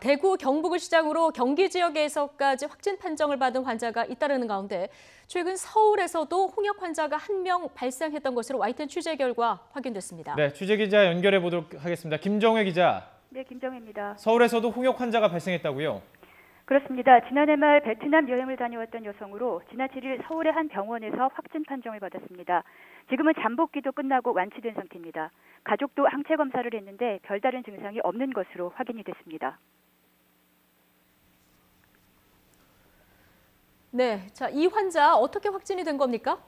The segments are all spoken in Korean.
대구, 경북을 시작으로 경기 지역에서까지 확진 판정을 받은 환자가 잇따르는 가운데 최근 서울에서도 홍역 환자가 한 명 발생했던 것으로 YTN 취재 결과 확인됐습니다. 네, 취재 기자 연결해 보도록 하겠습니다. 김정혜 기자. 네, 김정혜입니다. 서울에서도 홍역 환자가 발생했다고요? 그렇습니다. 지난해 말 베트남 여행을 다녀왔던 여성으로 지난 7일 서울의 한 병원에서 확진 판정을 받았습니다. 지금은 잠복기도 끝나고 완치된 상태입니다. 가족도 항체 검사를 했는데 별다른 증상이 없는 것으로 확인이 됐습니다. 네, 자, 이 환자 어떻게 확진이 된 겁니까?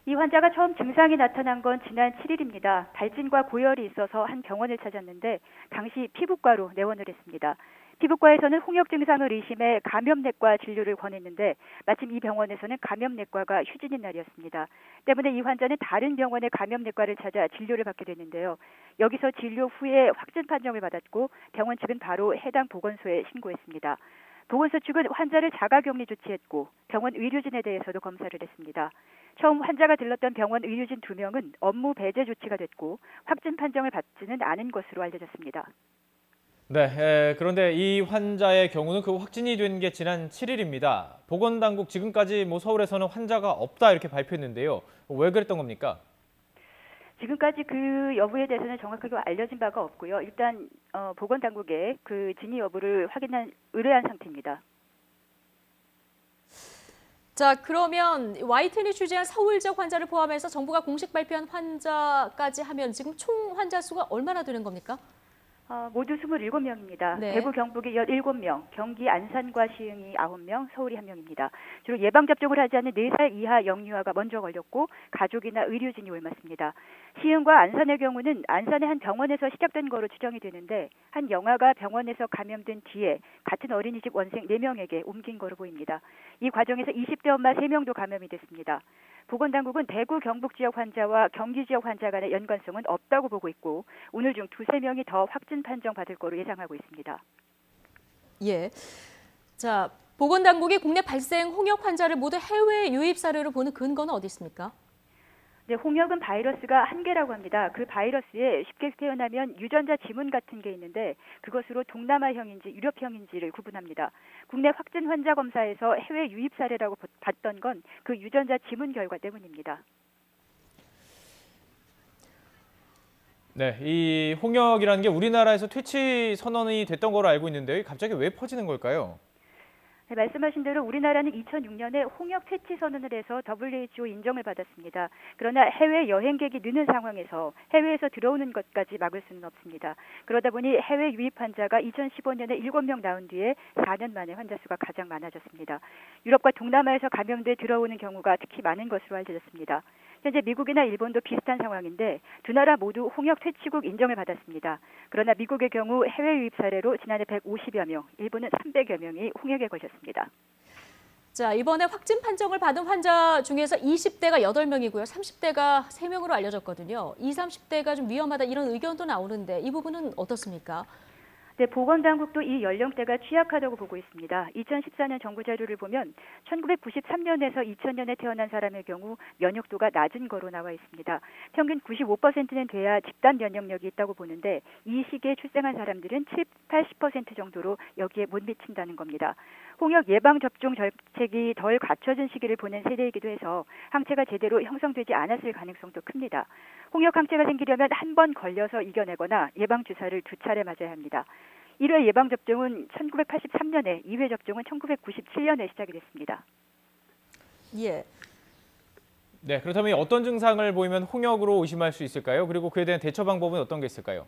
이 환자가 처음 증상이 나타난 건 지난 7일입니다. 발진과 고열이 있어서 한 병원을 찾았는데 당시 피부과로 내원을 했습니다. 피부과에서는 홍역 증상을 의심해 감염내과 진료를 권했는데 마침 이 병원에서는 감염내과가 휴진인 날이었습니다. 때문에 이 환자는 다른 병원의 감염내과를 찾아 진료를 받게 됐는데요. 여기서 진료 후에 확진 판정을 받았고 병원 측은 바로 해당 보건소에 신고했습니다. 보건소 측은 환자를 자가격리 조치했고 병원 의료진에 대해서도 검사를 했습니다. 처음 환자가 들렀던 병원 의료진 2명은 업무 배제 조치가 됐고 확진 판정을 받지는 않은 것으로 알려졌습니다. 네, 그런데 이 환자의 경우는 그 확진이 된 게 지난 7일입니다. 보건당국 지금까지 서울에서는 환자가 없다 이렇게 발표했는데요. 왜 그랬던 겁니까? 지금까지 그 여부에 대해서는 정확하게 알려진 바가 없고요. 일단 보건당국에 그 진위 여부를 의뢰한 상태입니다. 자, 그러면 YTN이 취재한 서울 지역 환자를 포함해서 정부가 공식 발표한 환자까지 하면 지금 총 환자 수가 얼마나 되는 겁니까? 모두 27명입니다. 네. 대구, 경북이 17명, 경기 안산과 시흥이 9명, 서울이 1명입니다. 주로 예방접종을 하지 않은 4살 이하 영유아가 먼저 걸렸고 가족이나 의료진이 옮았습니다. 시흥과 안산의 경우는 안산의 한 병원에서 시작된 거로 추정이 되는데 한 영아가 병원에서 감염된 뒤에 같은 어린이집 원생 4명에게 옮긴 거로 보입니다. 이 과정에서 20대 엄마 3명도 감염이 됐습니다. 보건당국은 대구, 경북 지역 환자와 경기 지역 환자 간의 연관성은 없다고 보고 있고 오늘 중 2~3명이 더 확진 판정 받을 거로 예상하고 있습니다. 예. 자, 보건당국이 국내 발생 홍역 환자를 모두 해외 유입 사례로 보는 근거는 어디 있습니까? 네, 홍역은 바이러스가 한 개라고 합니다. 그 바이러스에 쉽게 표현하면 유전자 지문 같은 게 있는데 그것으로 동남아형인지 유럽형인지를 구분합니다. 국내 확진 환자 검사에서 해외 유입 사례라고 봤던 건 그 유전자 지문 결과 때문입니다. 네, 이 홍역이라는 게 우리나라에서 퇴치 선언이 됐던 거로 알고 있는데 갑자기 왜 퍼지는 걸까요? 네, 말씀하신 대로 우리나라는 2006년에 홍역 퇴치 선언을 해서 WHO 인정을 받았습니다. 그러나 해외 여행객이 느는 상황에서 해외에서 들어오는 것까지 막을 수는 없습니다. 그러다 보니 해외 유입 환자가 2015년에 7명 나온 뒤에 4년 만에 환자 수가 가장 많아졌습니다. 유럽과 동남아에서 감염돼 들어오는 경우가 특히 많은 것으로 알려졌습니다. 현재 미국이나 일본도 비슷한 상황인데 두 나라 모두 홍역 퇴치국 인정을 받았습니다. 그러나 미국의 경우 해외 유입 사례로 지난해 150여 명, 일본은 300여 명이 홍역에 걸렸습니다. 자, 이번에 확진 판정을 받은 환자 중에서 20대가 8명이고요. 30대가 3명으로 알려졌거든요. 20, 30대가 좀 위험하다 이런 의견도 나오는데 이 부분은 어떻습니까? 네, 보건당국도 이 연령대가 취약하다고 보고 있습니다. 2014년 정부 자료를 보면 1993년에서 2000년에 태어난 사람의 경우 면역도가 낮은 거로 나와 있습니다. 평균 95%는 돼야 집단 면역력이 있다고 보는데 이 시기에 출생한 사람들은 70~80% 정도로 여기에 못 미친다는 겁니다. 홍역 예방접종 정책이 덜 갖춰진 시기를 보낸 세대이기도 해서 항체가 제대로 형성되지 않았을 가능성도 큽니다. 홍역 항체가 생기려면 한 번 걸려서 이겨내거나 예방주사를 2차례 맞아야 합니다. 1회 예방접종은 1983년에, 2회 접종은 1997년에 시작이 됐습니다. 예. 네, 그렇다면 어떤 증상을 보이면 홍역으로 의심할 수 있을까요? 그리고 그에 대한 대처 방법은 어떤 게 있을까요?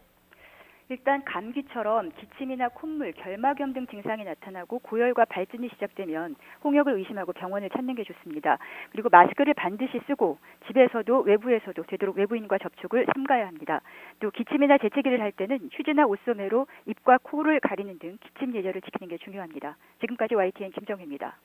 일단 감기처럼 기침이나 콧물, 결막염 등 증상이 나타나고 고열과 발진이 시작되면 홍역을 의심하고 병원을 찾는 게 좋습니다. 그리고 마스크를 반드시 쓰고 집에서도 외부에서도 되도록 외부인과 접촉을 삼가야 합니다. 또 기침이나 재채기를 할 때는 휴지나 옷소매로 입과 코를 가리는 등 기침 예절을 지키는 게 중요합니다. 지금까지 YTN 김정혜입니다.